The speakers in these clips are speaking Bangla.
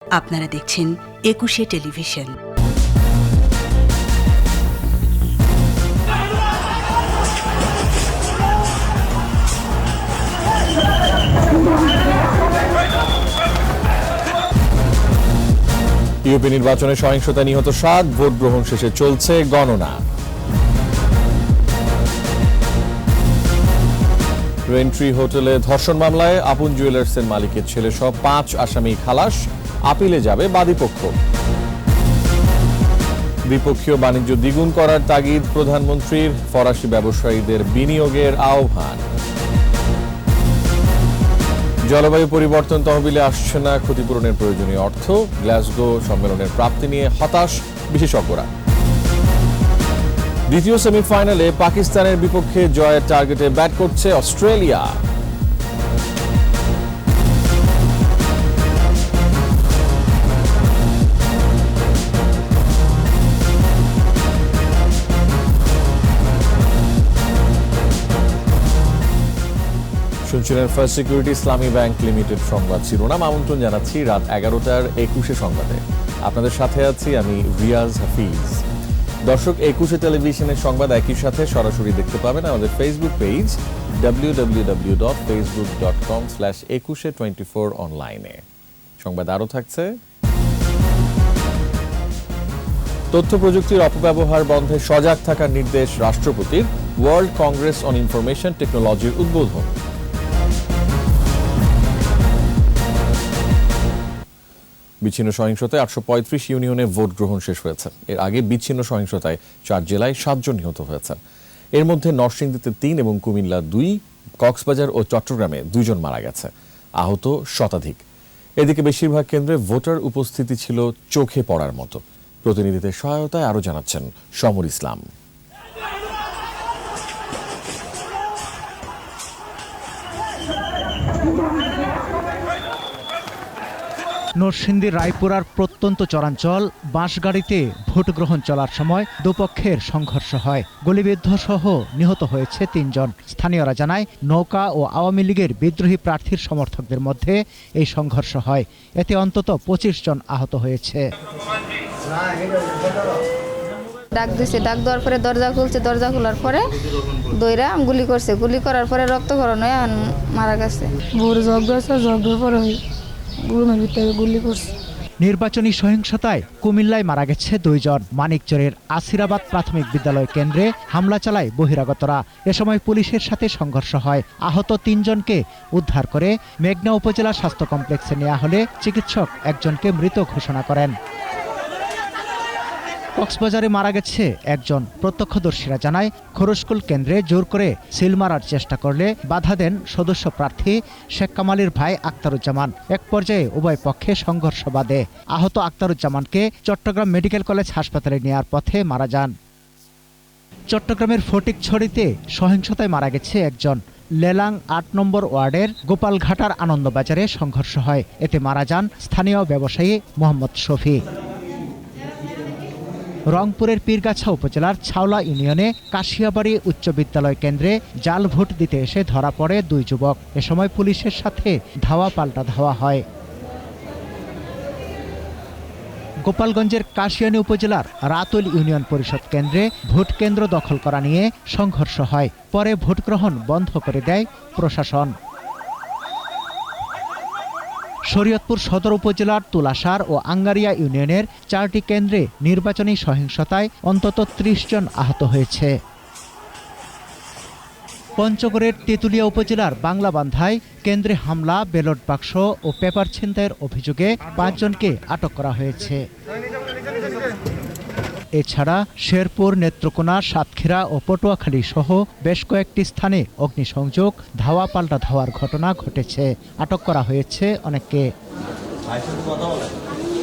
আপনারা দেখছেন একুশে টেলিভিশন। ইউপি নির্বাচনে সহিংসতা নিহত 7, ভোট গ্রহণ শেষে চলছে গণনা। রেন্ট্রি হোটেলে ধর্ষণ মামলায় আপন জুয়েলার্সের মালিকের ছেলে সহ 5 আসামি খালাস, আপিলে যাবে বাদীপক্ষ। দ্বিপক্ষীয় বাণিজ্য দ্বিগুণ করার তাগিদ প্রধানমন্ত্রীর, ফরাসি ব্যবসায়ীদের বিনিয়োগের আহ্বান। জলবায়ু পরিবর্তন তহবিলে আসছে না ক্ষতিপূরণের প্রয়োজনীয় অর্থ, গ্লাসগো সম্মেলনের প্রাপ্তি নিয়ে হতাশ বিশেষজ্ঞরা। দ্বিতীয় সেমিফাইনালে পাকিস্তানের বিপক্ষে জয়ের টার্গেটে ব্যাট করছে অস্ট্রেলিয়া। শুনছিলেন ফার্স্ট সিকিউরিটি ইসলামী ব্যাংক লিমিটেড সংবাদ শিরোনাম। আমন্ত্রণ জানাচ্ছি রাত 11টার 21 সংবাদে। আপনাদের সাথে আছি আমি রিয়াজ হাফিজ। দর্শক, 21 টেলিভিশনের সংবাদ একই সাথে সরাসরি দেখতে পাবেন আমাদের ফেসবুক পেজ www.facebook.com/2124 অনলাইনে। সংবাদ আরও থাকছে। তথ্য প্রযুক্তির অপব্যবহার বন্ধে সজাগ থাকার নির্দেশ রাষ্ট্রপতির, ওয়ার্ল্ড কংগ্রেস অন ইনফরমেশন টেকনোলজির উদ্বোধন। বিচ্ছিন্ন সহিংসতায় 835 ইউনিয়নে ভোট গ্রহণ শেষ হয়েছে। এর আগে বিচ্ছিন্ন সহিংসতায় 4 জেলায় 7 জন নিহত হয়েছেন। এর মধ্যে নরসিংদীতে 3 এবং কুমিল্লা 2, কক্সবাজার ও চট্টগ্রামে 2 জন মারা গেছে, আহত শতাধিক। এদিকে বেশিরভাগ কেন্দ্রে ভোটার উপস্থিতি ছিল চোখে পড়ার মতো। প্রতিনিধিদের সহায়তায় আরও জানাচ্ছেন সমর ইসলাম। নরসিংদীর রায়পুরার প্রত্যন্ত চরাঞ্চল বাঁশগাড়িতে ভোট গ্রহণ চলার সময় দুপক্ষের সংঘর্ষ হয়। গুলিবিদ্ধ সহ নিহত হয়েছে 3 জন। স্থানীয়রা জানায়, নৌকা ও আওয়ামী লীগের বিদ্রোহী প্রার্থীর সমর্থকদের মধ্যে এই সংঘর্ষ হয়। এতে অন্তত 25 জন আহত হয়েছে। ডাক দিছে, ডাক দেওয়ার পরে দরজা খুলছে, দরজা খোলার পরে দইরা গুলি করছে, গুলি করার পরে রক্তক্ষরণ হয়ে মারা গেছে। নির্বাচনী সহিংসতায় কুমিল্লায় মারা গেছে 2 জন। মানিকচরের আসিরাবাদ প্রাথমিক বিদ্যালয় কেন্দ্রে হামলা চালায় বহিরাগতরা। এ সময় পুলিশের সাথে সংঘর্ষ হয়। আহত 3 জনকে উদ্ধার করে মেঘনা উপজেলা স্বাস্থ্য কমপ্লেক্সে নেওয়া হলে চিকিৎসক একজনকে মৃত ঘোষণা করেন। কক্সবাজারে মারা গেছে 1 জন। প্রত্যক্ষদর্শীরা জানায়, খরস্কুল কেন্দ্রে জোর করে সিল মারার চেষ্টা করলে বাধা দেন সদস্য প্রার্থী শেখ কামালের ভাই আক্তারুজ্জামান। এক পর্যায়ে উভয় পক্ষে সংঘর্ষ বাধে। আহত আক্তারুজ্জামানকে চট্টগ্রাম মেডিকেল কলেজ হাসপাতালে নেওয়ার পথে মারা যান। চট্টগ্রামের ফটিকছড়িতে সহিংসতায় মারা গেছে 1 জন। লেলাং 8 নম্বর ওয়ার্ডের গোপালঘাটার আনন্দবাজারে সংঘর্ষ হয়। এতে মারা যান স্থানীয় ব্যবসায়ী মোহাম্মদ শফি। রংপুরের পীরগাছা উপজেলার ছাওলা ইউনিয়নে কাশিয়াবাড়ি উচ্চ বিদ্যালয় কেন্দ্রে জাল ভোট দিতে এসে ধরা পড়ে 2 যুবক। এ সময় পুলিশের সাথে ধাওয়া পাল্টা ধাওয়া হয়। গোপালগঞ্জের কাশিয়ানী উপজেলার রাতুল ইউনিয়ন পরিষদ কেন্দ্রে ভোট কেন্দ্র দখল করা নিয়ে সংঘর্ষ হয়। পরে ভোট গ্রহণ বন্ধ করে দেয় প্রশাসন। শরীয়তপুর সদর উপজেলার তুলাসার ও আঙ্গারিয়া ইউনিয়নের 4টি কেন্দ্রে নির্বাচনী সহিংসতায় অন্তত 30 জন আহত হয়েছে। পঞ্চগড়ের তেঁতুলিয়া উপজেলার বাংলাবান্ধায় কেন্দ্রে হামলা, ব্যালট বাক্স ও পেপার ছিনতাইয়ের অভিযোগে 5 জনকে আটক করা হয়েছে। এছাড়া শেরপুর, নেত্রকোনা, সাতক্ষীরা ও পটুয়াখালী সহ বেশ কয়েকটি স্থানে অগ্নিসংযোগ, ধাওয়া পাল্টা ধাওয়ার ঘটনা ঘটেছে। আটক করা হয়েছে অনেককে।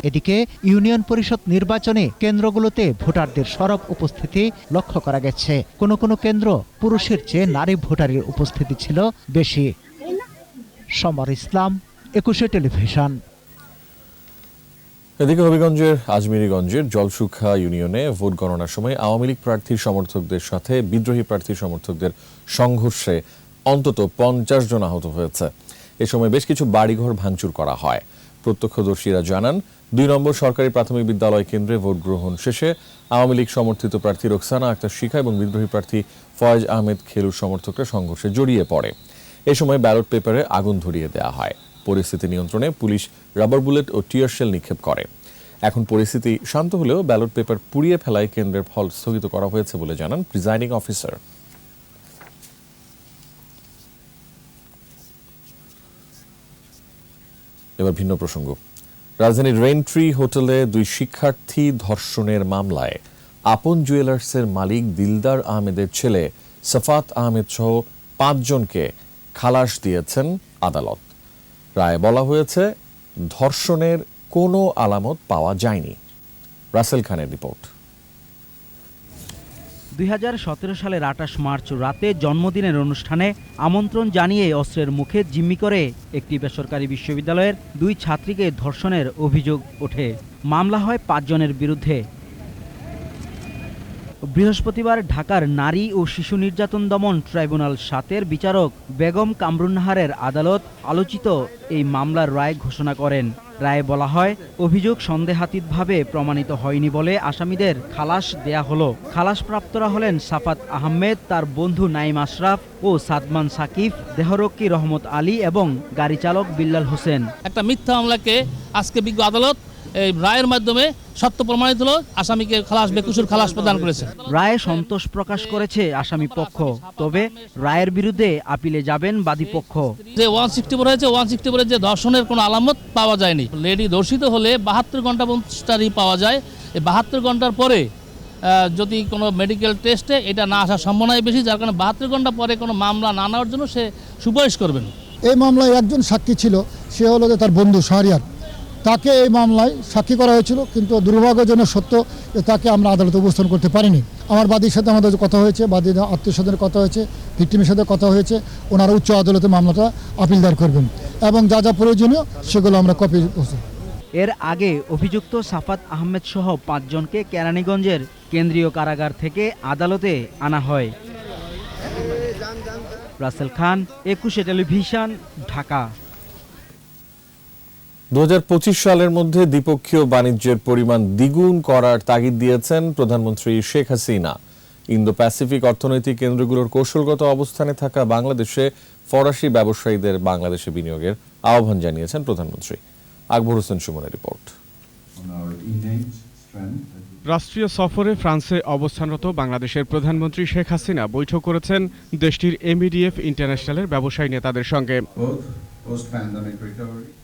এদিকে ইউনিয়ন পরিষদ নির্বাচনে কেন্দ্রগুলোতে ভোটারদের সরব উপস্থিতি লক্ষ্য করা গেছে। কোনো কোনো কেন্দ্র পুরুষের চেয়ে নারী ভোটারের উপস্থিতি ছিল বেশি। সমর ইসলাম, 21 টেলিভিশন। এদিকে হবিগঞ্জের আজমিরিগঞ্জের জলসুখা ইউনিয়নে ভোট গণনার সময় আওয়ামী লীগ প্রার্থীর সমর্থকদের সাথে বিদ্রোহী প্রার্থীর সমর্থকদের সংঘর্ষে অন্তত 50 জন আহত হয়েছে। এ সময় বেশ কিছু বাড়িঘর ভাঙচুর করা হয়। প্রত্যক্ষদর্শীরা জানান 2 নম্বর সরকারি প্রাথমিক বিদ্যালয় কেন্দ্রে ভোট গ্রহণ শেষে আওয়ামী লীগ সমর্থিত প্রার্থী রোকসানা আক্তার শিখা এবং বিদ্রোহী প্রার্থী ফয়েজ আহমেদ খেলুর সমর্থকরা সংঘর্ষে জড়িয়ে পড়ে। এ সময় ব্যালট পেপারে আগুন ধরিয়ে দেওয়া হয়। পরিস্থিতি নিয়ন্ত্রণে পুলিশ রাবার বুলেট ও টিয়ার শেল নিক্ষেপ করে। এখন পরিস্থিতি শান্ত হলেও ব্যালট পেপার পুড়িয়ে ফেলায় কেন্দ্রের ফল স্থগিত করা হয়েছে বলে জানান প্রিজাইডিং অফিসার। এবার ভিন্ন প্রসঙ্গ। রাজধানীর রেইনট্রি হোটেলে 2 শিক্ষার্থী ধর্ষণের মামলায় আপন জুয়েলার্সের মালিক দিলদার আহমেদের ছেলে সাফাত আহমেদ সহ 5 জনকে খালাস দিয়েছেন আদালত। রায়ে বলা হয়েছে ধর্ষণের কোনো আলামত পাওয়া যায়নি। রাসেল খানের রিপোর্ট। 2017 সালের 28 মার্চ রাতে জন্মদিনের অনুষ্ঠানে আমন্ত্রণ জানিয়ে অস্ত্রের মুখে জিম্মি করে একটি বেসরকারি বিশ্ববিদ্যালয়ের 2 ছাত্রীকে ধর্ষণের অভিযোগ ওঠে। মামলা হয় 5 জনের বিরুদ্ধে। বৃহস্পতিবার ঢাকার নারী ও শিশু নির্যাতন দমন ট্রাইব্যুনাল 7-এর বিচারক বেগম কামরুন্নাহারের আদালত আলোচিত এই মামলার রায় ঘোষণা করেন। রায়ে বলা হয়, অভিযোগ সন্দেহাতীতভাবে প্রমাণিত হয়নি বলে আসামিদের খালাস দেয়া হলো। খালাসপ্রাপ্তরা হলেন সাফাত আহমেদ, তার বন্ধু নাইম আশরাফ ও সাদমান সাকিব, দেহরক্ষী রহমত আলী এবং গাড়ি চালক বিল্লাল হোসেন। একটা মিথ্যা মামলাকে আজকে বিজ্ঞ আদালত এই রায়ের মাধ্যমে সত্য প্রমাণিত হলো, আসামিকে খালাস বেকসুর খালাস প্রদান করেছে। রায়ে সন্তোষ প্রকাশ করেছে আসামি পক্ষ, তবে রায়ের বিরুদ্ধে আপিলে যাবেন বাদী পক্ষ। যে 164 হয়েছে, 164 যে ধর্ষণের কোনো আলামত পাওয়া যায়নি। লেডি ধর্ষিত হলে 72 ঘন্টা পর্যন্তই পাওয়া যায়। এই 72 ঘন্টার পরে যদি কোনো মেডিকেল টেস্টে এটা না আসার সম্ভাবনাই বেশি, যার কারণে 72 ঘন্টা পরে কোনো মামলা না নেওয়ার জন্য সে সুপারিশ করবেন। এই মামলায় একজন সাক্ষী ছিল, সে হলো তার বন্ধু শাহরিয়ার। তাকে এই মামলায় সাক্ষী করা হয়েছিল, কিন্তু দুর্ভাগ্যজনক সত্য তাকে আমরা আদালতে উপস্থাপন করতে পারিনি। আমার বাদীর সাথে আমাদের কথা হয়েছে, বাদীর আত্মীয়স্বজনের কথা হয়েছে, ভিক্টিমের সাথে কথা হয়েছে। ওনারা উচ্চ আদালতে মামলাটা আপিল দায়ের করবেন এবং যা যা প্রয়োজনীয় সেগুলো আমরা কপি। এর আগে অভিযুক্ত সাফাত আহমেদ সহ 5 জনকে কেরানীগঞ্জের কেন্দ্রীয় কারাগার থেকে আদালতে আনা হয়। রাসেল খান, 21 টেলিভিশন, ঢাকা। 2025 সালের মধ্যে দ্বিপক্ষীয় বাণিজ্যের পরিমাণ দ্বিগুণ করার তাগিদ দিয়েছেন প্রধানমন্ত্রী শেখ হাসিনা। ইন্দো প্যাসিফিক অর্থনৈতিক কেন্দ্রগুলোর কৌশলগত অবস্থানে থাকা বাংলাদেশে ফরাসি ব্যবসায়ীদের বাংলাদেশে বিনিয়োগের আহ্বান জানিয়েছেন প্রধানমন্ত্রী। আকবর হোসেন সুমনের রিপোর্ট। রাষ্ট্রীয় সফরে ফ্রান্সে অবস্থানরত বাংলাদেশের প্রধানমন্ত্রী শেখ হাসিনা বৈঠক করেছেন দেশটির এমইডিএফ ইন্টারন্যাশনালের ব্যবসায়ী নেতাদের সঙ্গে।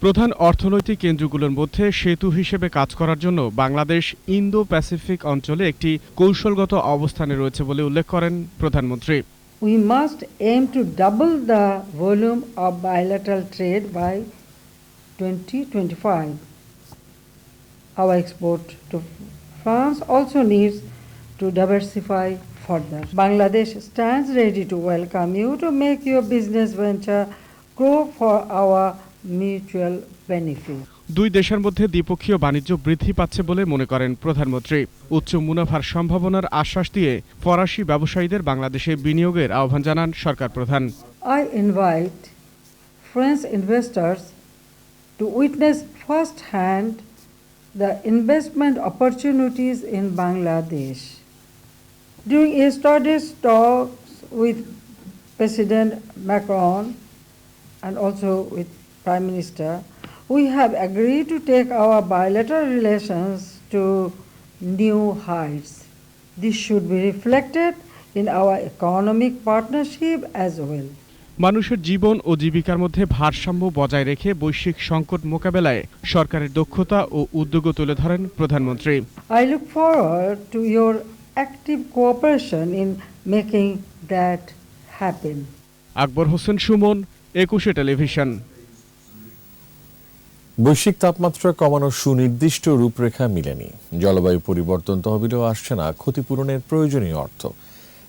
প্রধান অর্থনৈতিক কেন্দ্রগুলোর মধ্যে সেতু হিসেবে কাজ করার জন্য বাংলাদেশ ইন্দো প্যাসিফিক অঞ্চলে একটি কৌশলগত অবস্থানে রয়েছে বলে উল্লেখ করেন প্রধানমন্ত্রী। We must aim to double the volume of bilateral trade by 2025. Our export to France also needs to diversify further. Bangladesh stands ready to welcome you to make your business venture grow for our mutual benefit. 2 দেশের মধ্যে দ্বিপক্ষীয় বাণিজ্য বৃদ্ধি পাচ্ছে বলে মনে করেন প্রধানমন্ত্রী। উচ্চ মুনাফার সম্ভাবনার আশ্বাস দিয়ে ফরাসি ব্যবসায়ীদের বাংলাদেশে বিনিয়োগের আহ্বান জানান সরকার প্রধান। I invite French investors to witness firsthand the investment opportunities in Bangladesh. During yesterday's talks with President Macron and also with Prime Minister, we have agreed to take our bilateral relations to new heights. This should be reflected in our economic partnership as well. মানুষের জীবন ও জীবিকার মধ্যে ভারসাম্য বজায় রেখে বৈশ্বিক সংকট মোকাবেলায় সরকারের দক্ষতা ও উদ্যোগ তুলে ধরেন প্রধানমন্ত্রী। I look forward to your active cooperation in making that happen. Akbar Hossain Suman, 21 television. বৈশ্বিক তাপমাত্রা কমানোর সুনির্দিষ্ট রূপরেখা মিলেনি। জলবায়ু পরিবর্তন তহবিলেও আসছে না ক্ষতিপূরণের প্রয়োজনীয় অর্থ।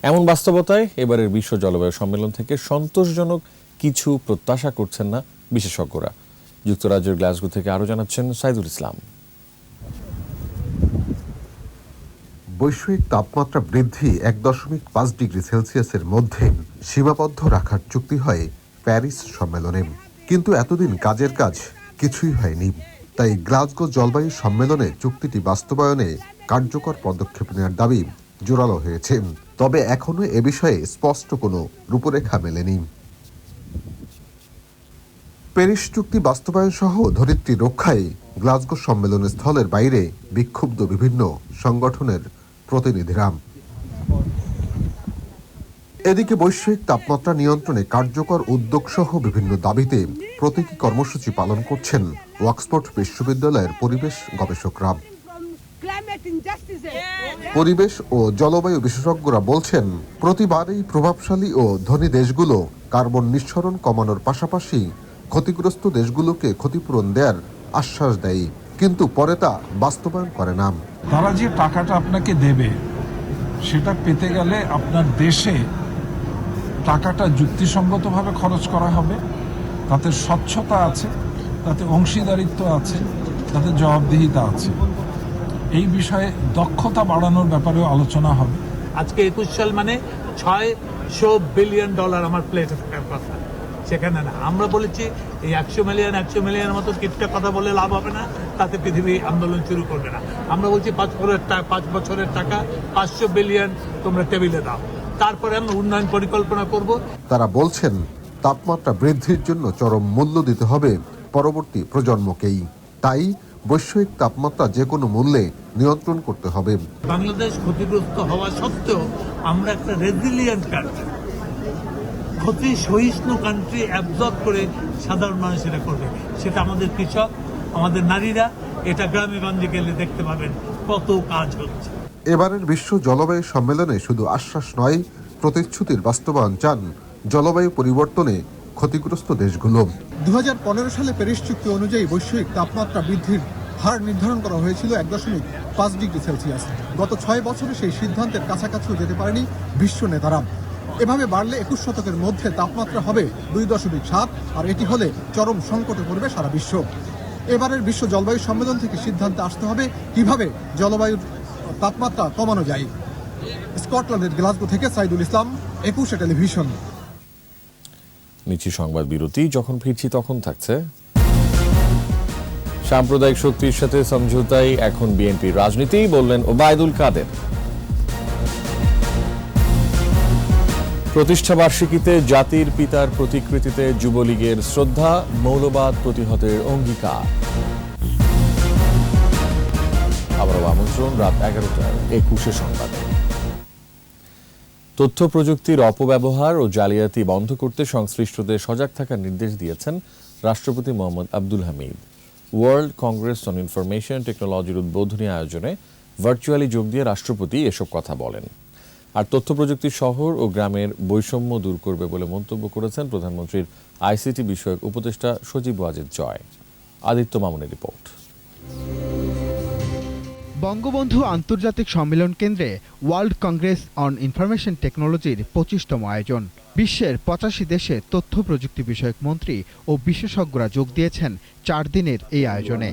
এমন বাস্তবতায় এবারের বিশ্ব জলবায়ু সম্মেলন থেকে সন্তোষজনক কিছু প্রত্যাশা করছেন না বিশেষজ্ঞরা। যুক্তরাজ্যের গ্লাসগো থেকে আরও জানাচ্ছেন সাইদুল ইসলাম। বৈশ্বিক তাপমাত্রা বৃদ্ধি 1.5 ডিগ্রি সেলসিয়াসের মধ্যে সীমাবদ্ধ রাখার চুক্তি হয় প্যারিস সম্মেলনে, কিন্তু এতদিন কাজের কাজ কিছুই হয়নি। তাই গ্লাসগো জলবায়ু সম্মেলনে চুক্তিটি বাস্তবায়নে কার্যকর পদক্ষেপ নেওয়ার দাবি জোরালো হয়েছে। তবে এখনো এ বিষয়ে স্পষ্ট কোনো রূপরেখা মেলেনি। প্যারিস চুক্তি বাস্তবায়ন সহ ধরিত্রী রক্ষায় গ্লাসগো সম্মেলন স্থলের বাইরে বিক্ষুব্ধ বিভিন্ন সংগঠনের প্রতিনিধিরা। এদিকে বৈশ্বিক তাপমাত্রা নিয়ন্ত্রণে কার্যকর উদ্যোগ সহ বিভিন্ন দাবিতে প্রতীকী কর্মসূচি পালন করছেন অক্সফোর্ড বিশ্ববিদ্যালয়ের পরিবেশ গবেষকরা। পরিবেশ ও জলবায়ু বিশেষজ্ঞরা বলছেন, প্রতিবারই প্রভাবশালী ও ধনী দেশগুলো কার্বন নিঃসরণ কমানোর পাশাপাশি ক্ষতিগ্রস্ত দেশগুলোকে ক্ষতিপূরণ দেওয়ার আশ্বাস দেয়, কিন্তু পরে তা বাস্তবায়ন করে না। তারা যে টাকাটা আপনাকে দেবে সেটা পেতে গেলে আপনার দেশে টাকাটা যুক্তিসঙ্গতভাবে খরচ করা হবে, তাতে স্বচ্ছতা আছে, তাতে অংশীদারিত্ব আছে, তাতে জবাবদিহিতা আছে। এই বিষয়ে দক্ষতা বাড়ানোর ব্যাপারেও আলোচনা হবে। আজকে 21 সাল মানে $600 বিলিয়ন আমার প্লেটে থাকার কথা, সেখানে না। আমরা বলেছি এই 100 মিলিয়নের মতো কিপটা কথা বলে লাভ হবে না, তাতে পৃথিবী আন্দোলন শুরু করবে না। আমরা বলছি 5 বছরের টাকা 500 বিলিয়ন তোমরা টেবিলে দাও, তারপরে আমরা উন্নয়ন পরিকল্পনা করব। তারা বলছেন, তাপমাত্রা বৃদ্ধির জন্য চরম মূল্য দিতে হবে পরবর্তী প্রজন্মকেই। তাই বৈশ্বিক তাপমাত্রা যে কোনো মূল্যে নিয়ন্ত্রণ করতে হবে। বাংলাদেশ ক্ষতিগ্রস্ত হওয়া সত্ত্বেও আমরা একটা রেজিলিয়েন্ট কান্ট্রি, ক্ষতি সহিষ্ণু কান্ট্রি অ্যাবজর্ব করে সাধারণ মানুষ এটা করবে। সেটা আমাদের কৃষক, আমাদের নারীরা, এটা গ্রামে গঞ্জে গেলে দেখতে পাবেন কত কাজ হচ্ছে। এবারের বিশ্ব জলবায়ু সম্মেলনে শুধু আশ্বাস নয়, প্রতিশ্রুতির বাস্তবায়ন চান জলবায়ু পরিবর্তনে ক্ষতিগ্রস্ত দেশগুলো। 2015 সালে প্যারিস চুক্তি অনুযায়ী বৈশ্বিক তাপমাত্রা বৃদ্ধির হার নির্ধারণ করা হয়েছিল 1.5 ডিগ্রি সেলসিয়াস। গত 6 বছরে সেই সিদ্ধান্তের কাছাকাছিও যেতে পারেনি বিশ্ব নেতারা। এভাবে বাড়লে 21 শতকের মধ্যে তাপমাত্রা হবে 2.7, আর এটি হলে চরম সংকটে পড়বে সারা বিশ্ব। এবারের বিশ্ব জলবায়ু সম্মেলন থেকে সিদ্ধান্তে আসতে হবে কিভাবে জলবায়ুর তাপমাত্রা কমানো যায়। স্কটল্যান্ডের গ্লাসগো থেকে সাইদুল ইসলাম, একুশে টেলিভিশন। নিচি সংবাদ বিরতি, যখন ফিরছি তখন থাকছে সাম্প্রদায়িক শক্তির সাথে সমঝোতাই এখন বিএনপির রাজনীতি, বললেন ওবায়দুল কাদের। প্রতিষ্ঠা বার্ষিকীতে জাতির পিতার প্রতিকৃতিতে যুবলীগের শ্রদ্ধা, মৌলবাদ প্রতিহতের অঙ্গীকার। আবারও আমন্ত্রণ রাত 11টার একুশে সংবাদে। তথ্য প্রযুক্তির অপব্যবহার ও জালিয়াতি বন্ধ করতে সংশ্লিষ্টদের সজাগ থাকার নির্দেশ দিয়েছেন রাষ্ট্রপতি Mohammad Abdul Hamid. World Congress on information টেকনোলজির উদ্বোধনী আয়োজনে ভার্চুয়ালি যোগ দিয়ে রাষ্ট্রপতি এসব কথা বলেন। আর তথ্য প্রযুক্তি শহর ও গ্রামের বৈষম্য দূর করবে বলে মন্তব্য করেছেন প্রধানমন্ত্রীর আইসিটি বিষয়ক উপদেষ্টা সজীব ওয়াজেদ জয়। আদিত্য মামুনের রিপোর্ট। বঙ্গবন্ধু আন্তর্জাতিক সম্মেলন কেন্দ্রে ওয়ার্ল্ড কংগ্রেস অন ইনফরমেশন টেকনোলজির 25তম আয়োজন। বিশ্বের 85 দেশে তথ্য প্রযুক্তি বিষয়ক মন্ত্রী ও বিশেষজ্ঞরা যোগ দিয়েছেন 4 দিনের এই আয়োজনে।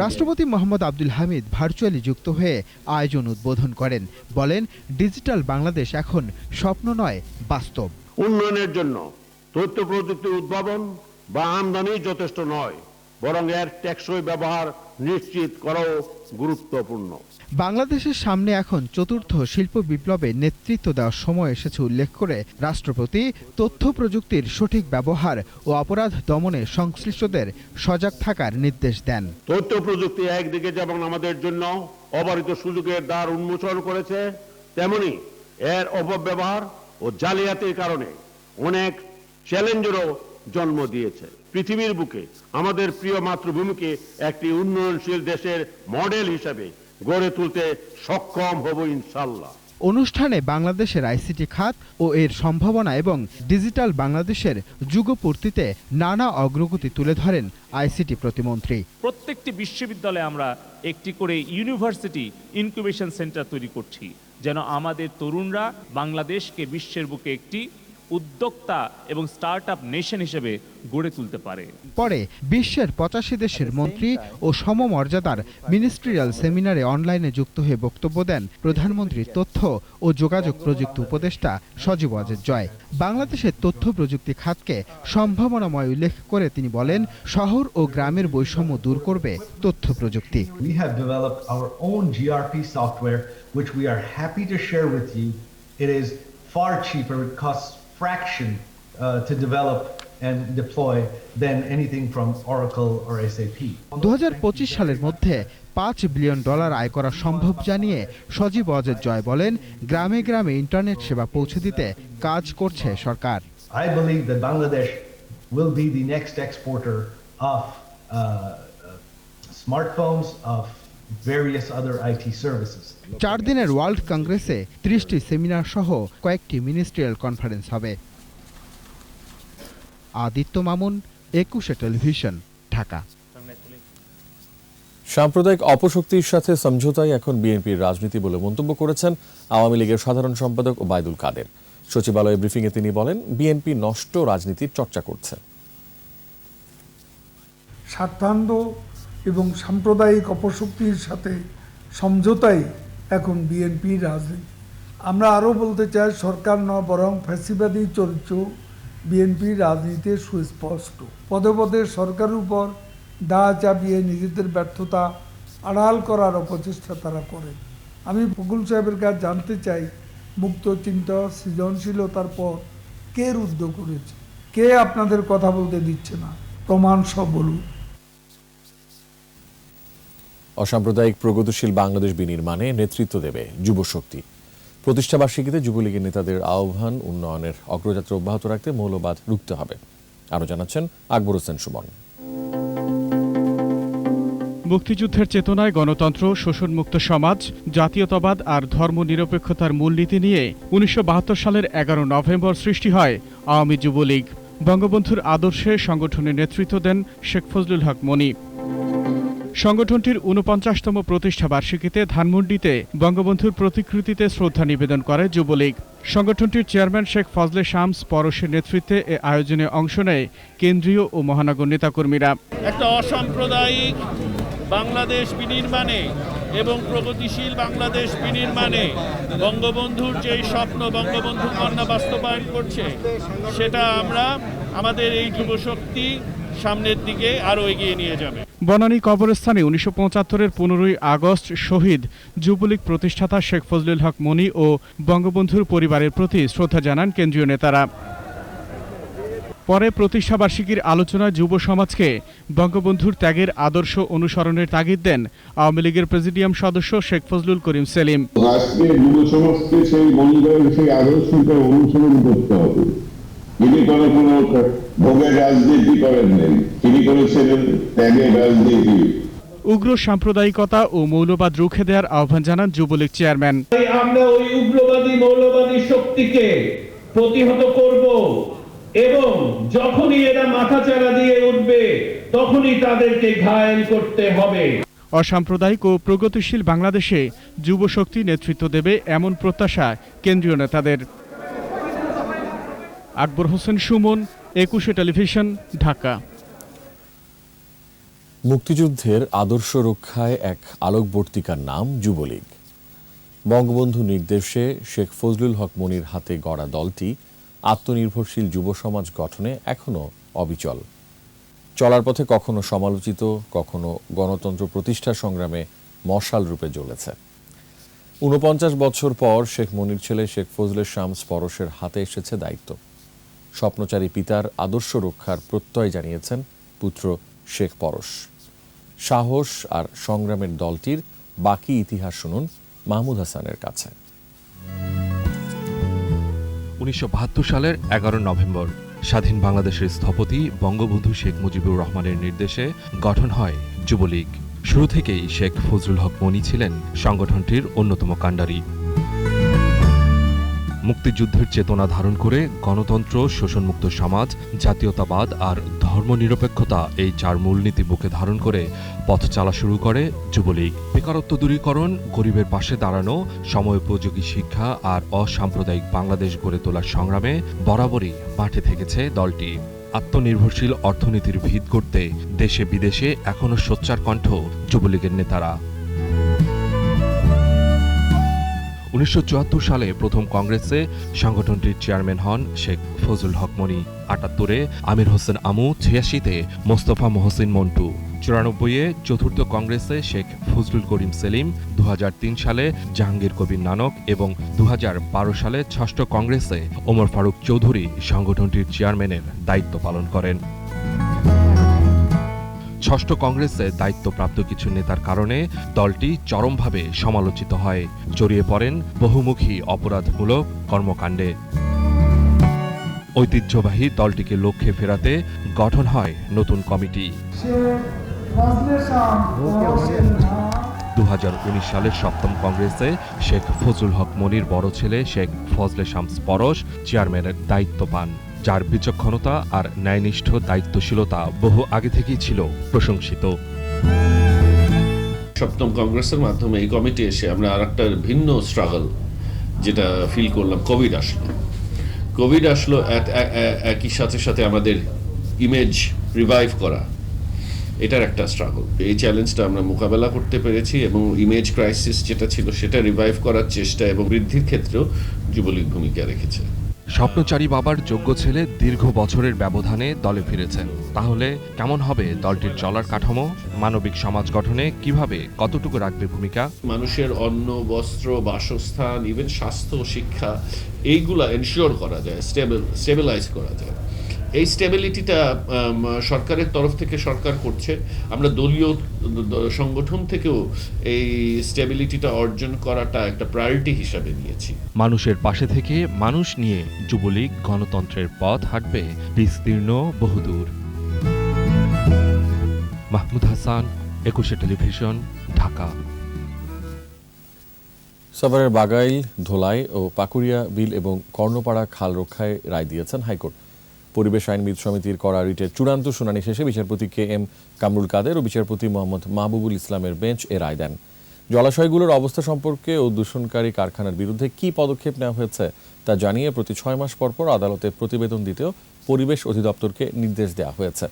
রাষ্ট্রপতি মোহাম্মদ আব্দুল হামিদ ভার্চুয়ালি যুক্ত হয়ে আয়োজন উদ্বোধন করেন। বলেন, ডিজিটাল বাংলাদেশ এখন স্বপ্ন নয়, বাস্তব। উন্নয়নের জন্য তথ্য প্রযুক্তির উদ্ভাবন বা আমদানি যথেষ্ট নয়, বরং এর টেকসই ব্যবহার নিশ্চিত করাও গুরুত্বপূর্ণ। বাংলাদেশের সামনে এখন চতুর্থ শিল্প বিপ্লবে নেতৃত্ব দেওয়ার সময় এসেছে উল্লেখ করে রাষ্ট্রপতি তথ্য প্রযুক্তির সঠিক ব্যবহার ও অপরাধ দমনে সংশ্লিষ্টদের সজাগ থাকার নির্দেশ দেন। তথ্য প্রযুক্তি একদিকে যেমন আমাদের জন্য অবারিত সুযোগের দ্বার উন্মোচন করেছে, তেমনি এর অপব্যবহার ও জালিয়াতির কারণে অনেক চ্যালেঞ্জেরও জন্ম দিয়েছে। পৃথিবীর বুকে আমাদের প্রিয় মাতৃভূমিকে একটি উন্নয়নশীল দেশের মডেল হিসেবে গড়ে তুলতে সক্ষম হব ইনশাআল্লাহ। অনুষ্ঠানে বাংলাদেশের আইসিটি খাত ও এর সম্ভাবনা এবং ডিজিটাল বাংলাদেশের যুগপূর্তিতে নানা অগ্রগতি তুলে ধরেন আইসিটি প্রতিমন্ত্রী। প্রত্যেকটি বিশ্ববিদ্যালয়ে আমরা একটি করে ইউনিভার্সিটি ইনকিউবেশন সেন্টার তৈরি করছি, যেন আমাদের তরুণরা বাংলাদেশকে বিশ্বের বুকে একটি উদ্যোক্তা এবং স্টার্টআপ নেশন হিসেবে গড়ে তুলতে পারে। পরে বিশ্বের ৮৫ দেশের মন্ত্রী ও সমমর্যাদার মিনিস্ট্রিয়াল সেমিনারে অনলাইনে যুক্ত হয়ে বক্তব্য দেন প্রধানমন্ত্রীর তথ্য ও যোগাযোগ প্রযুক্তি উপদেষ্টা সজীব ওয়াজেদ জয়। বাংলাদেশের তথ্য প্রযুক্তি খাতকে সম্ভাবনাময় উল্লেখ করে তিনি বলেন, শহর ও গ্রামের বৈষম্য দূর করবে তথ্য প্রযুক্তি। We have developed our own GRP software, which we are happy to share with you. It is far cheaper. It costs fraction to develop and deploy than anything from Oracle or SAP. 2025 সালের মধ্যে $5 বিলিয়ন আয় করা সম্ভব জানিয়ে সজীব ওয়াজেদ জয় বলেন, গ্রামে গ্রামে ইন্টারনেট সেবা পৌঁছে দিতে কাজ করছে সরকার। I believe that Bangladesh will be the next exporter of smartphones, of various other IT services. 4 দিনের ওয়ার্ল্ড কংগ্রেসে 30টি সেমিনার সহ কয়েকটি মিনিস্ট্রিয়াল কনফারেন্স হবে। আদিত্য মামুন, 21 টেলিভিশন, ঢাকা। সাম্প্রদায়িক অপশক্তির সাথে সমঝোতাই এখন বিএনপির রাজনীতি বলে মন্তব্য করেছেন আওয়ামী লীগের সাধারণ সম্পাদক ওবায়দুল কাদের। সচিবালয়ে ব্রিফিংয়ে তিনি বলেন, বিএনপি নষ্ট রাজনীতির চর্চা করছে। স্বার্থান্ধ এবং সাম্প্রদায়িক অপশক্তির সাথে সমঝোতাই এখন বিএনপির রাজনীতি। আমরা আরও বলতে চাই, সরকার নয় বরং ফ্যাসিবাদী চরিত্র বিএনপির রাজনীতিতে সুস্পষ্ট। পদে পদে সরকারের উপর দায় চাপিয়ে নিজেদের ব্যর্থতা আড়াল করার অপচেষ্টা তারা করে। আমি ফখরুল সাহেবের কাছে জানতে চাই, মুক্ত চিন্তা সৃজনশীলতার পর কে রুদ্ধ করেছে? কে আপনাদের কথা বলতে দিচ্ছে না? প্রমাণ সব বলুন। অসাম্প্রদায়িক প্রগতিশীল বাংলাদেশ বিনির্মাণে নেতৃত্ব দেবে যুবশক্তি। প্রতিষ্ঠাবার্ষিকীতে যুবলীগের নেতাদের আহ্বান, উন্নয়নের অগ্রযাত্রা অব্যাহত রাখতে মৌলবাদ রুখতে হবে। আরও জানাচ্ছেন আকবর হোসেন সুমন। মুক্তিযুদ্ধের চেতনায় গণতন্ত্র, শোষণমুক্ত সমাজ, জাতীয়তাবাদ আর ধর্মনিরপেক্ষতার মূলনীতি নিয়ে 1972 সালের 11 নভেম্বর সৃষ্টি হয় আওয়ামী যুবলীগ। বঙ্গবন্ধুর আদর্শে সংগঠনের নেতৃত্ব দেন শেখ ফজলুল হক মনি। সংগঠনটির 49তম প্রতিষ্ঠা বার্ষিকীতে ধানমন্ডিতে বঙ্গবন্ধুর প্রতিকৃতিতে শ্রদ্ধা নিবেদন করে যুবলীগ। সংগঠনটির চেয়ারম্যান শেখ ফজলে শামস পরশের নেতৃত্বে এ আয়োজনে অংশ নেয় কেন্দ্রীয় ও মহানগর নেতাকর্মীরা। একটা অসাম্প্রদায়িক বাংলাদেশ বিনির্মাণে এবং প্রগতিশীল বাংলাদেশ বিনির্মাণে বঙ্গবন্ধুর যেই স্বপ্ন বঙ্গবন্ধু কন্যা বাস্তবায়ন করছে, সেটা আমরা আমাদের এই যুবশক্তি সামনের দিকে আরও এগিয়ে নিয়ে যাবে। বনানী কবরস্থানে 1975-এর 15ই আগস্ট শহীদ যুবলীগ প্রতিষ্ঠাতা শেখ ফজলুল হক মনি ও বঙ্গবন্ধুর পরিবারের প্রতি শ্রদ্ধা জানান কেন্দ্রীয় নেতারা। পরে প্রতিষ্ঠাবার্ষিকীর আলোচনায় যুব সমাজকে বঙ্গবন্ধুর ত্যাগের আদর্শ অনুসরণের তাগিদ দেন আওয়ামী লীগের প্রেসিডিয়াম সদস্য শেখ ফজলুল করিম সেলিম। আজকে যুব সমাজকে সেই বঙ্গবন্ধুর সেই আদর্শটা অনুসরণ করতে হবে। তিনি কোনো ভোগের রাজনীতি করেন নাই, তিনি করেছিলেন ত্যাগের রাজনীতি। উগ্র সাম্প্রদায়িকতা ও মৌলবাদ রুখে দেওয়ার আহ্বান জানান যুবলীগ চেয়ারম্যান। আমরা ওই উগ্রবাদী মৌলবাদী শক্তিকে প্রতিহত করব এবং যখনই এরা মাথাচাড়া দিয়ে উঠবে তখনই তাদেরকে ঘায়েল করতে হবে। অসাম্প্রদায়িক ও প্রগতিশীল বাংলাদেশে যুবশক্তি নেতৃত্ব দেবে এমন প্রত্যাশা কেন্দ্রীয় নেতাদের। আকবর হোসেন সুমন, 21 টেলিভিশন, ঢাকা। মুক্তিযুদ্ধের আদর্শ রক্ষায় এক আলোকবর্তিকার নাম যুবলীগ। বঙ্গবন্ধু নির্দেশে শেখ ফজলুল হক মনির হাতে গড়া দলটি আত্মনির্ভরশীল যুব সমাজ গঠনে এখনও অবিচল। চলার পথে কখনো সমালোচিত, কখনো গণতন্ত্র প্রতিষ্ঠা সংগ্রামে মশাল রূপে জ্বলেছে। 49 বছর পর শেখ মনির ছেলে শেখ ফজলে শামস পরশের হাতে এসেছে দায়িত্ব। স্বপ্নচারী পিতার আদর্শ রক্ষার প্রত্যয় জানিয়েছেন পুত্র শেখ পরশ। সাহস আর সংগ্রামের দলটির বাকি ইতিহাস শুনুন মাহমুদ হাসানের কাছে। 1972 সালের 11 নভেম্বর স্বাধীন বাংলাদেশের স্থপতি বঙ্গবন্ধু শেখ মুজিবুর রহমানের নির্দেশে গঠন হয় যুবলীগ। শুরু থেকেই শেখ ফজলুল হক মনি ছিলেন সংগঠনটির অন্যতম কাণ্ডারি। মুক্তিযুদ্ধের চেতনা ধারণ করে গণতন্ত্র, শোষণমুক্ত সমাজ, জাতীয়তাবাদ আর ধর্মনিরপেক্ষতা এই 4 মূলনীতি বুকে ধারণ করে পথ চলা শুরু করে যুবলীগ। বেকারত্ব দূরীকরণ, গরিবের পাশে দাঁড়ানো, সময়োপযোগী শিক্ষা আর অসাম্প্রদায়িক বাংলাদেশ গড়ে তোলার সংগ্রামে বরাবরই মাঠে থেকেছে দলটি। আত্মনির্ভরশীল অর্থনীতির ভিত করতে দেশে বিদেশে এখনও সোচ্চার কণ্ঠ যুবলীগের নেতারা। 1974 সালে প্রথম কংগ্রেসে সংগঠনটির চেয়ারম্যান হন শেখ ফজলুল হক মনি। 78-এ আমির হোসেন আমু, 86-তে মোস্তফা মহসিন মন্টু, 94-এ চতুর্থ কংগ্রেসে শেখ ফজলুল করিম সেলিম, 2003 সালে জাহাঙ্গীর কবির নানক এবং 2012 সালে ষষ্ঠ কংগ্রেসে ওমর ফারুক চৌধুরী সংগঠনটির চেয়ারম্যানের দায়িত্ব পালন করেন। ষষ্ঠ কংগ্রেসে দায়িত্বপ্রাপ্ত কিছু নেতার কারণে দলটি চরমভাবে সমালোচিত হয়, জড়িয়ে পড়েন বহুমুখী অপরাধমূলক কর্মকাণ্ডে। ঐতিহ্যবাহী দলটিকে লক্ষ্যে ফেরাতে গঠন হয় নতুন কমিটি। 2019 সালের সপ্তম কংগ্রেসে শেখ ফজলুল হক মনির বড় ছেলে শেখ ফজলে শামস পরশ চেয়ারম্যানের দায়িত্ব পান, যার বিচক্ষণতা আর ন্যায়নিষ্ঠ দায়িত্বশীলতা বহু আগে থেকেই ছিল প্রশংসিত। সপ্তম কংগ্রেসের মাধ্যমে এই কমিটি এসে আমরা আর একটা ভিন্ন স্ট্রাগল যেটা ফিল করলাম, কোভিড আসলো একই সাথে সাথে আমাদের ইমেজ রিভাইভ করা, এটার একটা স্ট্রাগল। এই চ্যালেঞ্জটা আমরা মোকাবেলা করতে পেরেছি এবং ইমেজ ক্রাইসিস যেটা ছিল সেটা রিভাইভ করার চেষ্টা এবং বৃদ্ধির ক্ষেত্রেও যুবলীগ ভূমিকা রেখেছে। স্বপ্নচারী বাবার যোগ্য ছেলে দীর্ঘ বছরের ব্যবধানে দলে ফিরেছেন। তাহলে কেমন হবে দলটির চলার কাঠামো? মানবিক সমাজ গঠনে কিভাবে, কতটুকু রাখবে ভূমিকা? মানুষের অন্ন, বস্ত্র, বাসস্থান, ইভেন স্বাস্থ্য, শিক্ষা, এইগুলা এনশিওর করা যায়, স্টেবিলাইজ করা যায়। এই স্টেবিলিটিটা সরকারের তরফ থেকে সরকার করছে। আমরা দলীয় সংগঠন থেকেও এই স্টেবিলিটিটা অর্জন করাটা একটা প্রায়োরিটি হিসাবে নিয়েছি। মানুষের পাশে থেকে মানুষ নিয়ে যুবলীগ গণতন্ত্রের পথ হাঁটবে বিস্তীর্ণ বহুদূর। মাহমুদ হাসান, 21 টেলিভিশন, ঢাকা। সাভারের বাগাইল, ধোলাই ও পাকুড়িয়া বিল এবং কর্ণপাড়া খাল রক্ষায় রায় দিয়েছেন হাইকোর্ট। পরিবেশ আইনবিদ সমিতির করা রিটের চূড়ান্ত শুনানি শেষে বিচারপতি KM কামরুল কাদের ও বিচারপতি মোহাম্মদ মাহবুবুল ইসলামের বেঞ্চ এ রায় দেন। জলাশয়গুলোর অবস্থা সম্পর্কে ও দূষণকারী কারখানার বিরুদ্ধে কী পদক্ষেপ নেওয়া হয়েছে তা জানিয়ে প্রতি 6 মাস পর পর আদালতে প্রতিবেদন দিতেও পরিবেশ অধিদপ্তরকে নির্দেশ দেওয়া হয়েছে।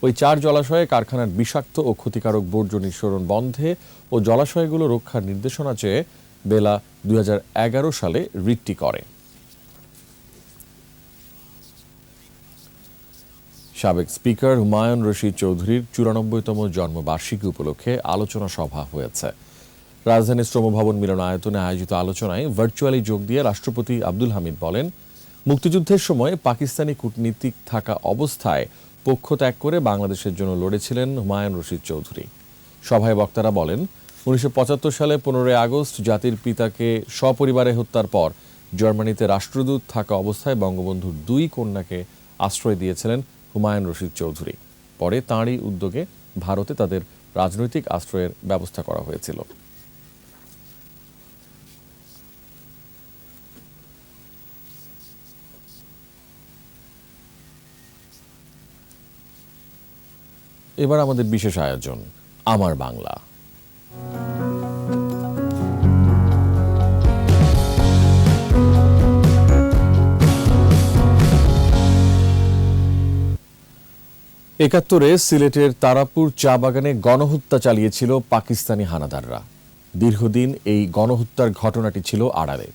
ওই 4 জলাশয়ে কারখানার বিষাক্ত ও ক্ষতিকারক বর্জ্য নিঃসরণ বন্ধে ও জলাশয়গুলো রক্ষার নির্দেশনা চেয়ে বেলা 2011 সালে রিটটি করে। সাবেক স্পিকার হুমায়ুন রশিদ চৌধুরীর 94তম জন্মবার্ষিকী উপলক্ষে আলোচনা সভা হয়েছে। রাজধানীর শ্রমভবন মিলনায়তনে আয়োজিত আলোচনায় ভার্চুয়ালি যোগ দিয়ে রাষ্ট্রপতি আব্দুল হামিদ বলেন, মুক্তিযুদ্ধের সময় পাকিস্তানি কূটনীতিক থাকা অবস্থায় পক্ষ ত্যাগ করে বাংলাদেশের জন্য লড়েছিলেন হুমায়ুন রশিদ চৌধুরী। সভায় বক্তারা বলেন, 1975 সালে 15 আগস্ট জাতির পিতাকে সপরিবারে হত্যার পর জার্মানিতে রাষ্ট্রদূত থাকা অবস্থায় বঙ্গবন্ধুর 2 কন্যাকে আশ্রয় দিয়েছিলেন হুমায়ুন রশিদ চৌধুরী। পরে তাঁরই উদ্যোগে ভারতে তাদের রাজনৈতিক আশ্রয়ের ব্যবস্থা করা হয়েছিল। এবার আমাদের বিশেষ আয়োজন আমার বাংলা। একাত্তরে সিলেটের তারাপুর চা বাগানে গণহত্যা চালিয়েছিল পাকিস্তানি হানাদাররা। দীর্ঘদিন এই গণহত্যার ঘটনাটি ছিল আড়ালে।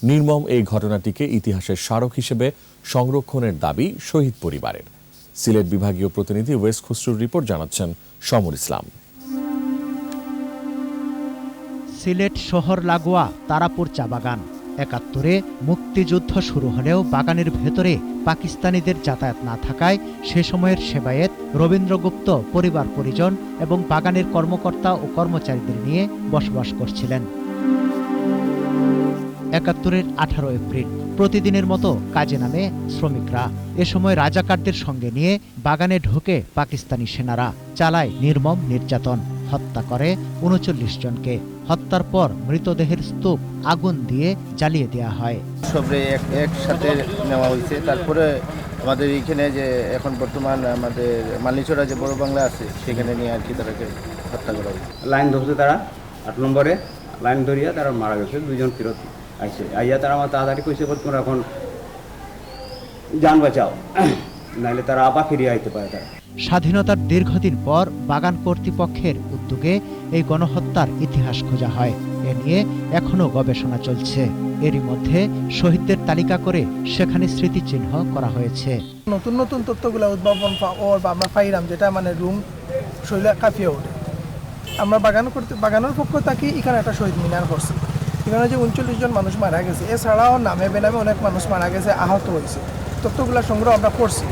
নির্মম এই ঘটনাটিকে ইতিহাসের স্মারক হিসেবে সংরক্ষণের দাবি শহীদ পরিবারের। সিলেট বিভাগীয় প্রতিনিধি ওয়েস খসরুর রিপোর্ট জানাচ্ছেন সমর ইসলাম। সিলেট শহর লাগোয়া তারাপুর চা বাগান। 71-এ মুক্তিযুদ্ধ শুরু হলেও বাগানের ভেতরে পাকিস্তানিদের যাতায়াত না থাকায় সে সময়ের সেবায়েত, রবীন্দ্রগুপ্ত পরিবার পরিজন এবং বাগানের কর্মকর্তা ও কর্মচারীদের নিয়ে বসবাস করছিলেন। 71-এর 18 এপ্রিল প্রতিদিনের মতো কাজে নামে শ্রমিকরা। এ সময় রাজাকারদের সঙ্গে নিয়ে বাগানে ঢোকে পাকিস্তানি সেনারা, চালায় নির্মম নির্যাতন, হত্যা করে 39 জনকে। হত্যার পর মৃতদেহের স্তূপ আগুন দিয়ে জ্বালিয়ে দেওয়া হয়। সবরে একসাথে নেওয়া হয়েছে। তারপরে আমাদের এইখানে যে এখন বর্তমান আমাদের মালিচড়া যে বড় বাংলা আছে সেখানে নিয়ে আর কি তাদেরকে হত্যা করা হয়েছে। লাইন ধরছে তারা 8 নম্বরে লাইন ধরিয়া তারা মারা গেছে। 2 জন ফেরত আইছে আইয়া তারা আমার তাড়াতাড়ি কইছে তোমরা এখন জান বাঁচাও, নাহলে তারা আবার ফিরিয়ে আইতে পারে। তারা স্বাধীনতার দীর্ঘদিন পর বাগান কর্তৃপক্ষের উদ্যোগে এই গণহত্যার ইতিহাস খোঁজা হয়। এ নিয়ে এখনো গবেষণা চলছে। এরই মধ্যে শহীদদের তালিকা করে সেখানে স্মৃতিচিহ্ন করা হয়েছে। নতুন নতুন তথ্যগুলো উদ্ভাবন আমরা পাইলাম, যেটা মানে রুম শৈলে কাঁপিয়ে ওঠে। আমরা বাগানের পক্ষ থাকি এখানে একটা শহীদ মিনার করছি। এখানে যে 39 জন মানুষ মারা গেছে, এছাড়াও নামে বেনামে অনেক মানুষ মারা গেছে, আহত হয়েছে। তথ্যগুলো সংগ্রহ আমরা করছি।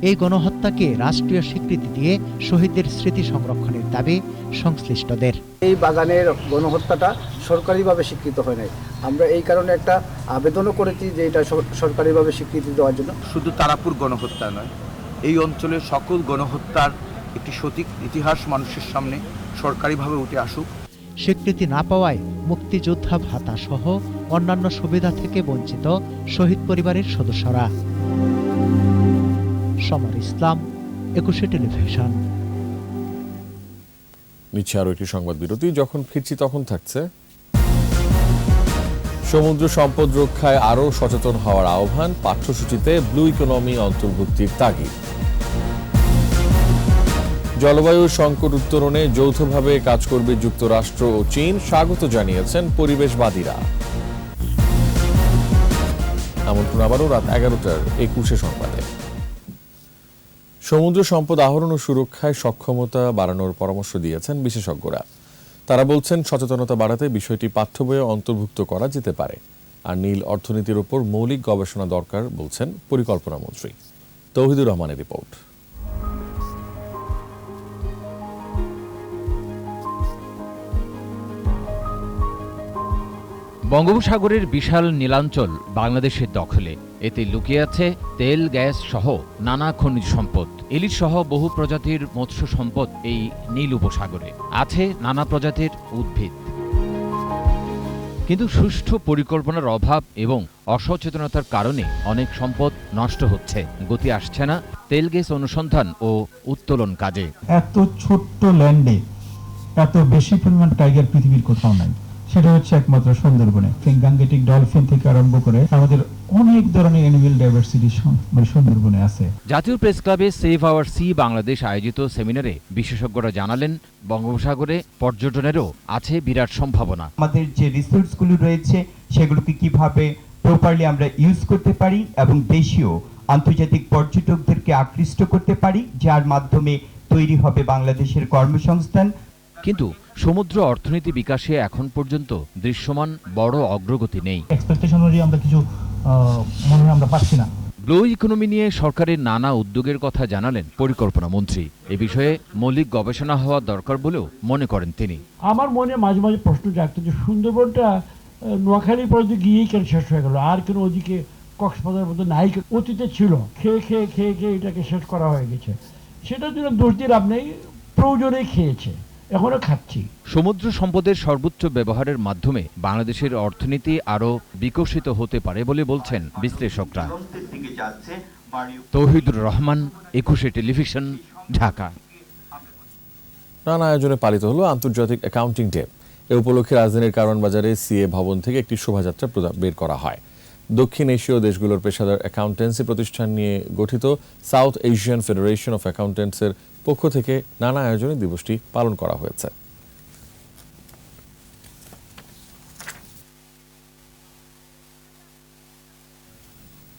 এই গণহত্যাকে রাষ্ট্রীয় স্বীকৃতি দিয়ে শহীদদের স্মৃতি সংরক্ষণের দাবি সংশ্লিষ্টদের। এই বাগানের গণহত্যাটা সরকারিভাবে স্বীকৃত হয় নাই। আমরা এই কারণে একটা আবেদনও করেছি যে এটা সরকারিভাবে স্বীকৃতি দেওয়ার জন্য। শুধু তারাপুর গণহত্যা নয়, এই অঞ্চলের সকল গণহত্যার একটি সঠিক ইতিহাস মানুষের সামনে সরকারিভাবে উঠে আসুক। স্বীকৃতি না পাওয়ায় মুক্তিযোদ্ধা ভাতা সহ অন্যান্য সুবিধা থেকে বঞ্চিত শহীদ পরিবারের সদস্যরা। সমর ইসলাম, 21 টেলিভিশন। নিচ্ছে আরো একটি সংবাদ বিরতি। যখন ফিরছি তখন থাকছে সমুদ্র সম্পদ রক্ষায় আরও সচেতন হওয়ার আহ্বান, পাঠ্যসূচিতে ব্লু ইকোনমি অন্তর্ভুক্তির তাগিদ। জলবায়ু সংকট উত্তরণে যৌথভাবে কাজ করবে যুক্তরাষ্ট্র ও চীন, স্বাগত জানিয়েছেন পরিবেশবাদীরা। আমন্ত্রণ আবারও রাত 11টার 21 সংবাদে। সমুদ্র সম্পদ আহরণ ও সুরক্ষায় সক্ষমতা বাড়ানোর পরামর্শ দিয়েছেন বিশেষজ্ঞরা। তারা বলছেন সচেতনতা বাড়াতে বিষয়টি পাঠ্য বইয়ে অন্তর্ভুক্ত করা যেতে পারে। আর নীল অর্থনীতির উপর মৌলিক গবেষণা দরকার বলছেন পরিকল্পনা মন্ত্রী। তৌহিদুর রহমানের রিপোর্ট। বঙ্গোপসাগরের বিশাল নীলাঞ্চল বাংলাদেশের দখলে। এতে লুকিয়ে আছে তেল, গ্যাস সহ নানা খনিজ সম্পদ। ইলিশ সহ বহু প্রজাতির মৎস্য সম্পদ এই নীল উপসাগরে। আছে নানা প্রজাতির উদ্ভিদ। কিন্তু সুষ্ঠু পরিকল্পনার অভাব এবং অসচেতনতার কারণে অনেক সম্পদ নষ্ট হচ্ছে। গতি আসছে না তেল গ্যাস অনুসন্ধান ও উত্তোলন কাজে। এত ছোট্ট ল্যান্ডে এত বেশি পরিমাণ টাইগার পৃথিবীর কোথাও নাই। সেটা হচ্ছে একমাত্র সুন্দরবনে। গাঙ্গেটিক ডলফিন থেকে আরম্ভ করে আমাদের অনেক ধরনের অ্যানিমেল ডাইভার্সিটি সুন্দরবনে আছে। জাতীয় প্রেস ক্লাবে সেভ আওয়ার সি বাংলাদেশ আয়োজিত সেমিনারে বিশেষজ্ঞরা জানালেন, বঙ্গোপসাগরে পর্যটনেরও আছে বিরাট সম্ভাবনা। আমাদের যে রিসোর্সগুলো রয়েছে সেগুলোকে কিভাবে প্রপারলি আমরা ইউজ করতে পারি এবং দেশীয় আন্তর্জাতিক পর্যটকদেরকে আকৃষ্ট করতে পারি, যার মাধ্যমে তৈরি হবে বাংলাদেশের কর্মসংস্থান। কিন্তু সমুদ্র অর্থনীতি বিকাশে এখন পর্যন্ত দৃশ্যমান বড় অগ্রগতি নেই। এক্সপেকটেশন অনুযায়ী আমরা কিছু মনে হয় আমরা পাচ্ছি না। ব্লু ইকোনমি নিয়ে সরকারের নানা উদ্যোগের কথা জানালেন পরিকল্পনা মন্ত্রী। এ বিষয়ে মৌলিক গবেষণা হওয়া দরকার বলেও মনে করেন তিনি। আমার মনে মাঝে মাঝে প্রশ্ন জাগতো যে সুন্দরবনটা নোয়াখালী পর্যন্ত গিয়েই কেন শেষ হয়ে গেল, আর কেন ওদিকে কক্সবাজারের মতো নাই? অতীতে ছিল, খেয়ে খেয়ে খেয়ে খেয়ে এটাকে শেষ করা হয়ে গেছে। সেটার জন্য দোষ দিয়ে লাভ নেই, প্রয়োজনেই খেয়েছে, এখনো খাচ্ছি। সমুদ্র সম্পদের সর্বোচ্চ ব্যবহারের মাধ্যমে বাংলাদেশের অর্থনীতি আরও বিকশিত হতে পারে বলে বলছেন বিশ্লেষকরা। তৌহিদুর রহমান, 21 টেলিভিশন, ঢাকা। নানা আয়োজনে পালিত হলো আন্তর্জাতিক অ্যাকাউন্টিং ডে। এ উপলক্ষে রাজধানীর কারওয়ান বাজারে সিএ ভবন থেকে একটি শোভাযাত্রা বের করা হয়। দক্ষিণ এশীয় দেশগুলোর পেশাদার অ্যাকাউন্টেন্সি প্রতিষ্ঠান নিয়ে গঠিত সাউথ এশিয়ান ফেডারেশন অফ অ্যাকাউন্টেন্টসের পক্ষ থেকে নানা আয়োজনে দিবসটি পালন করা হয়েছে।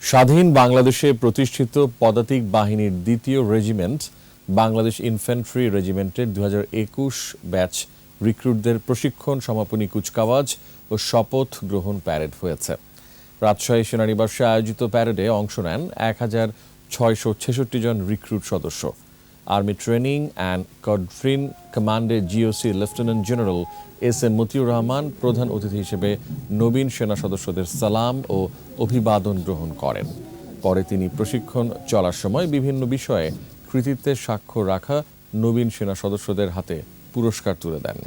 স্বাধীন বাংলাদেশে প্রতিষ্ঠিত পদাতিক বাহিনীর ২য় রেজিমেন্ট বাংলাদেশ ইনফ্যান্ট্রি রেজিমেন্টের ২০২১ ব্যাচ রিক্রুটদের প্রশিক্ষণ সমাপনী কুচকাওয়াজ ও শপথ গ্রহণ প্যারেড হয়েছে। রাজশাহী সেনানিবাসে আয়োজিত প্যারেডে অংশ নেন ১,৬৬৬ জন রিক্রুট সদস্য। আর্মি ট্রেনিং অ্যান্ড কড্রিন কমান্ডের GOC lieutenant general S M. Matiur Rahman প্রধান অতিথি হিসেবে নবীন সেনা সদস্যদের সালাম ও অভিবাদন গ্রহণ করেন। পরে তিনি প্রশিক্ষণ চলার সময় বিভিন্ন বিষয়ে কৃতিত্বের স্বাক্ষর রাখা নবীন সেনা সদস্যদের হাতে পুরস্কার তুলে দেন।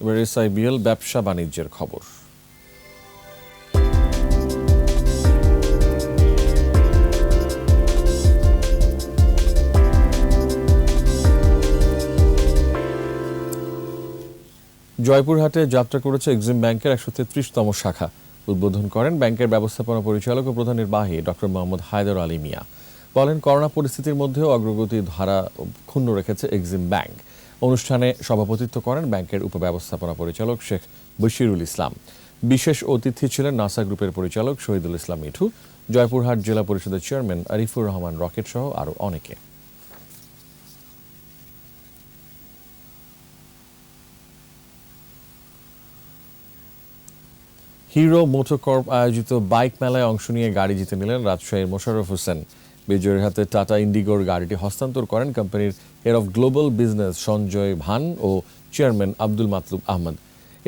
এবার SIBL ব্যবসা বাণিজ্যের খবর। জয়পুরহাটে যাত্রা করেছে এক্সিম ব্যাংকের 133তম শাখা। উদ্বোধন করেন ব্যাংকের ব্যবস্থাপনা পরিচালক ও প্রধান নির্বাহী ডক্টর মোহাম্মদ হায়দার আলী মিয়া। বলেন, করোনা পরিস্থিতির মধ্যেও অগ্রগতির ধারা ক্ষুণ্ণ রেখেছে এক্সিম ব্যাংক। অনুষ্ঠানে সভাপতিত্ব করেন ব্যাংকের উপব্যবস্থাপনা পরিচালক শেখ বশিরুল ইসলাম। বিশেষ অতিথি ছিলেন নাসা গ্রুপের পরিচালক শহীদুল ইসলাম মিঠু, জয়পুরহাট জেলা পরিষদের চেয়ারম্যান আরিফুর রহমান রকেট সহ আরও অনেকে। হিরো মোটোকর্প আয়োজিত বাইক মেলায় অংশ নিয়ে গাড়ি জিতে নিলেন রাজশাহীর মোশাররফ হোসেন। বিজয়ের হাতে টাটা ইন্ডিগোর গাড়িটি হস্তান্তর করেন কোম্পানির head of global business Sanjay ভান ও চেয়ারম্যান আব্দুল মাতলুব আহমদ।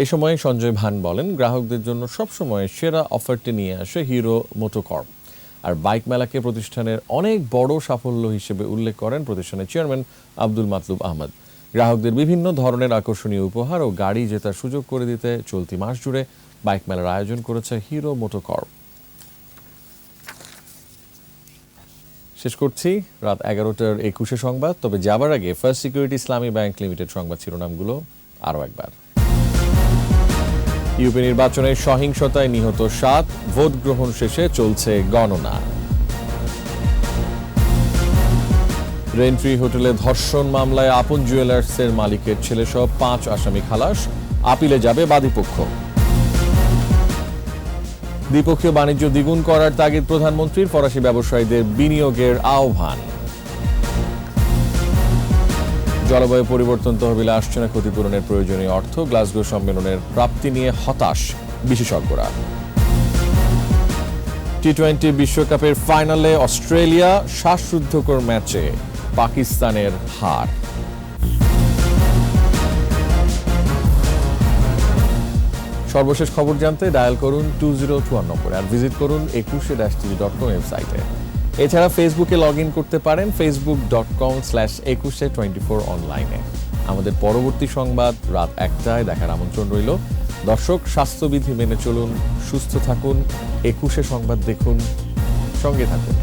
এ সময় সঞ্জয় ভান বলেন, গ্রাহকদের জন্য সবসময় সেরা অফারটি নিয়ে আসে হিরো মোটোকর্প। আর বাইক মেলাকে প্রতিষ্ঠানের অনেক বড় সাফল্য হিসেবে উল্লেখ করেন প্রতিষ্ঠানের চেয়ারম্যান আব্দুল মাতলুব আহমদ। গ্রাহকদের বিভিন্ন ধরনের আকর্ষণীয় উপহার ও গাড়ি জেতার সুযোগ করে দিতে চলতি মাস জুড়ে বাইক মেলার আয়োজন করেছে হিরো মোটোকর্প। শেষ করছি রাত 11টার 21 সংবাদ। তবে যাবার আগে ফার্স্ট সিকিউরিটি ইসলামী ব্যাংক লিমিটেড সংবাদ শিরোনামগুলো আরও একবার। ইউপি নির্বাচনে সহিংসতায় নিহত 7, ভোট গ্রহণ শেষে চলছে গণনা। রেন্ট্রি হোটেলে ধর্ষণ মামলায় আপন জুয়েলার্সের মালিকের ছেলেসহ 5 আসামি খালাস, আপিলে যাবে বাদীপক্ষ। দ্বিপক্ষীয় বাণিজ্য দ্বিগুণ করার তাগিদ প্রধানমন্ত্রীর, ফরাসি ব্যবসায়ীদের বিনিয়োগের আহ্বান। জলবায়ু পরিবর্তন তহবিলে আসছে না ক্ষতিপূরণের প্রয়োজনীয় অর্থ, গ্লাসগো সম্মেলনের প্রাপ্তি নিয়ে হতাশ বিশেষজ্ঞরা। টি-20 বিশ্বকাপের ফাইনালে অস্ট্রেলিয়া, শ্বাসরুদ্ধকর ম্যাচে পাকিস্তানের হার। সর্বশেষ খবর জানতে ডায়াল করুন 2021 নম্বরে আর ভিজিট করুন 21-tv.com ওয়েবসাইটে। এছাড়া ফেসবুকে লগ ইন করতে পারেন facebook.com/2124 অনলাইনে। আমাদের পরবর্তী সংবাদ রাত 1টায় দেখার আমন্ত্রণ রইল। দর্শক, স্বাস্থ্যবিধি মেনে চলুন, সুস্থ থাকুন, 21 সংবাদ দেখুন, সঙ্গে থাকুন।